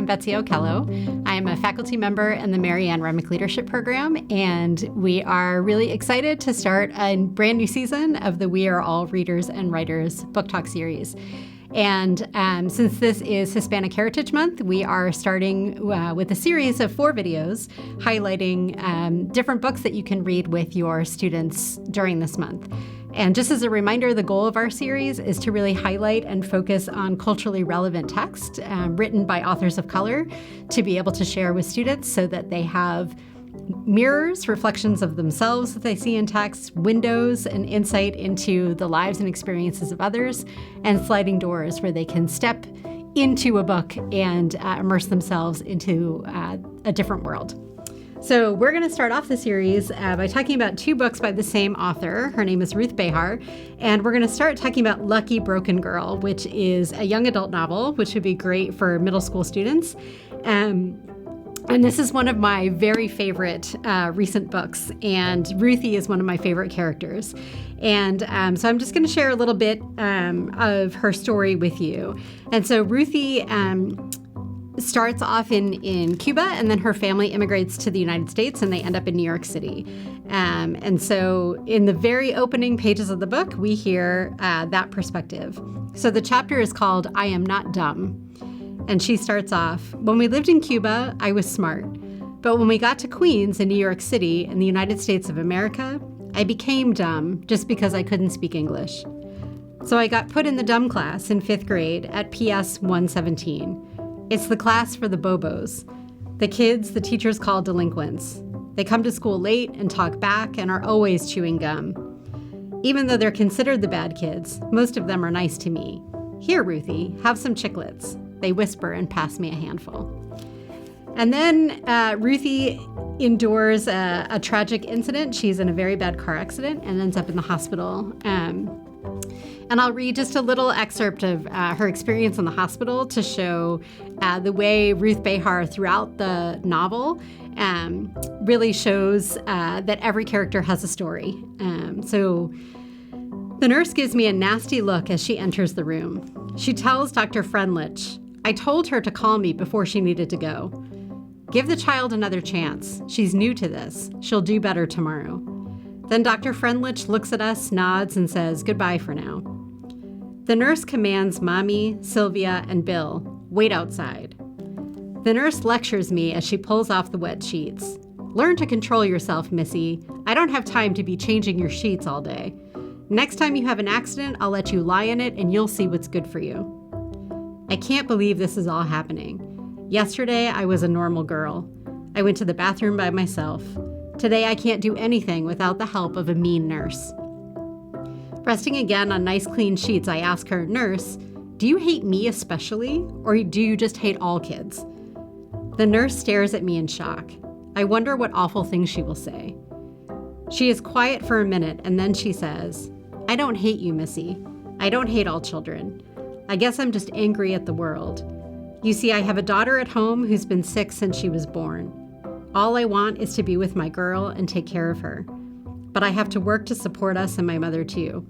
Betsy Okello. I am a faculty member in the Marianne Remick Leadership Program, and we are really excited to start a brand new season of the We Are All Readers and Writers Book Talk series. And since this is Hispanic Heritage Month, we are starting with a series of 4 videos highlighting different books that you can read with your students during this month. And just as a reminder, the goal of our series is to really highlight and focus on culturally relevant text written by authors of color to be able to share with students so that they have mirrors, reflections of themselves that they see in text, windows and insight into the lives and experiences of others, and sliding doors where they can step into a book and immerse themselves into a different world. So we're going to start off the series by talking about 2 books by the same author. Her name is Ruth Behar, and we're going to start talking about Lucky Broken Girl, which is a young adult novel, which would be great for middle school students. And this is one of my very favorite recent books, and Ruthie is one of my favorite characters. And so I'm just going to share a little bit of her story with you. And so Ruthie starts off in Cuba, and then her family immigrates to the United States, and they end up in New York City. And so in the very opening pages of the book, we hear that perspective. So the chapter is called I Am Not Dumb. And she starts off, when we lived in Cuba, I was smart. But when we got to Queens in New York City in the United States of America, I became dumb just because I couldn't speak English. So I got put in the dumb class in 5th grade at PS 117. It's the class for the bobos, the kids the teachers call delinquents. They come to school late and talk back and are always chewing gum. Even though they're considered the bad kids, most of them are nice to me. Here, Ruthie, have some chiclets. They whisper and pass me a handful. And then Ruthie endures a tragic incident. She's in a very bad car accident and ends up in the hospital. And I'll read just a little excerpt of her experience in the hospital to show the way Ruth Behar throughout the novel really shows that every character has a story. So the nurse gives me a nasty look as she enters the room. She tells Dr. Friendlich, I told her to call me before she needed to go. Give the child another chance. She's new to this. She'll do better tomorrow. Then Dr. Friendlich looks at us, nods, and says goodbye for now. The nurse commands Mommy, Sylvia, and Bill, wait outside. The nurse lectures me as she pulls off the wet sheets. Learn to control yourself, Missy. I don't have time to be changing your sheets all day. Next time you have an accident, I'll let you lie in it and you'll see what's good for you. I can't believe this is all happening. Yesterday, I was a normal girl. I went to the bathroom by myself. Today, I can't do anything without the help of a mean nurse. Resting again on nice clean sheets, I ask her, Nurse, do you hate me especially, or do you just hate all kids? The nurse stares at me in shock. I wonder what awful things she will say. She is quiet for a minute, and then she says, I don't hate you, Missy. I don't hate all children. I guess I'm just angry at the world. You see, I have a daughter at home who's been sick since she was born. All I want is to be with my girl and take care of her. But I have to work to support us and my mother too.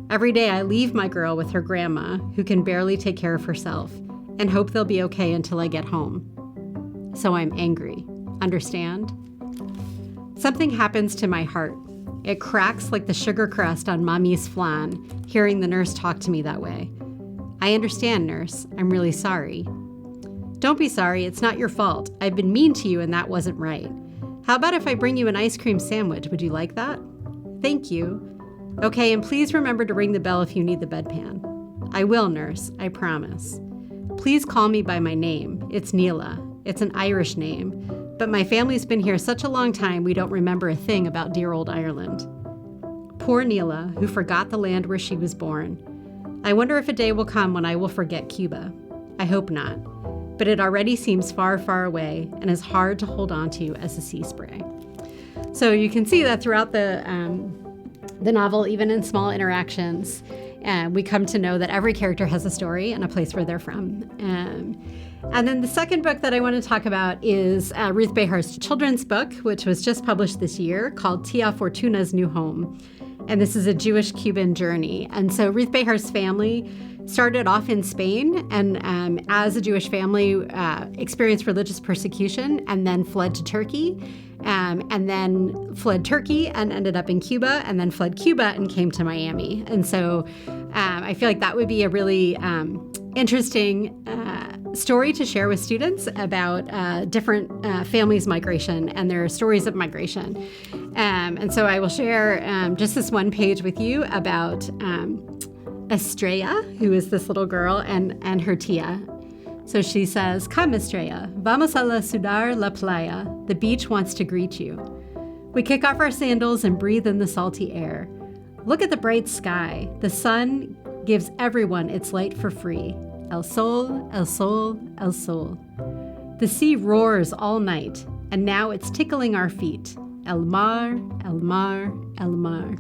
Every day I leave my girl with her grandma, who can barely take care of herself, and hope they'll be okay until I get home. So I'm angry. Understand? Something happens to my heart. It cracks like the sugar crust on Mommy's flan, hearing the nurse talk to me that way. I understand, nurse. I'm really sorry. Don't be sorry. It's not your fault. I've been mean to you and that wasn't right. How about if I bring you an ice cream sandwich? Would you like that? Thank you. Okay, and please remember to ring the bell if you need the bedpan. I will, nurse. I promise. Please call me by my name. It's Neela. It's an Irish name. But my family's been here such a long time we don't remember a thing about dear old Ireland. Poor Neela, who forgot the land where she was born. I wonder if a day will come when I will forget Cuba. I hope not, but it already seems far, far away and is hard to hold on to as a sea spray. So you can see that throughout the novel, even in small interactions, we come to know that every character has a story and a place where they're from. And then the second book that I want to talk about is Ruth Behar's children's book, which was just published this year, called Tia Fortuna's New Home. And this is a Jewish-Cuban journey. And so Ruth Behar's family started off in Spain and as a Jewish family experienced religious persecution and then fled to Turkey and then fled Turkey and ended up in Cuba and then fled Cuba and came to Miami. And so I feel like that would be a really interesting story to share with students about different families' migration and their stories of migration. And so I will share just this one page with you about Estrella, who is this little girl, and her tia. So she says, "Come, Estrella, vamos a la ciudad la playa. The beach wants to greet you. We kick off our sandals and breathe in the salty air. Look at the bright sky. The sun gives everyone its light for free. El sol, el sol, el sol. The sea roars all night, and now it's tickling our feet. El mar, el mar, el mar."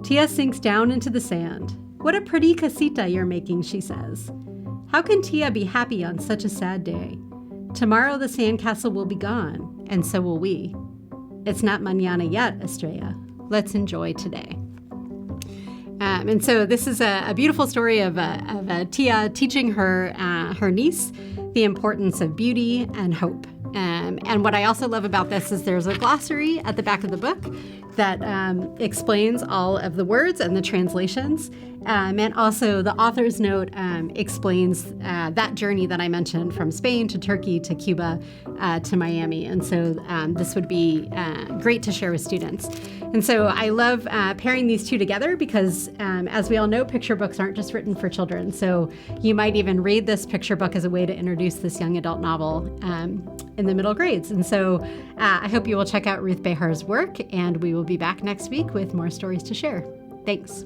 Tia sinks down into the sand. "What a pretty casita you're making," she says. How can Tia be happy on such a sad day? Tomorrow the sandcastle will be gone, and so will we. It's not mañana yet, Estrella. Let's enjoy today. And so this is a beautiful story of a Tia teaching her niece the importance of beauty and hope. And what I also love about this is there's a glossary at the back of the book that explains all of the words and the translations. And also the author's note explains that journey that I mentioned from Spain to Turkey to Cuba to Miami. And so this would be great to share with students. And so I love pairing these two together because as we all know, picture books aren't just written for children. So you might even read this picture book as a way to introduce this young adult novel in the middle grades. And so I hope you will check out Ruth Behar's work, and we will be back next week with more stories to share. Thanks.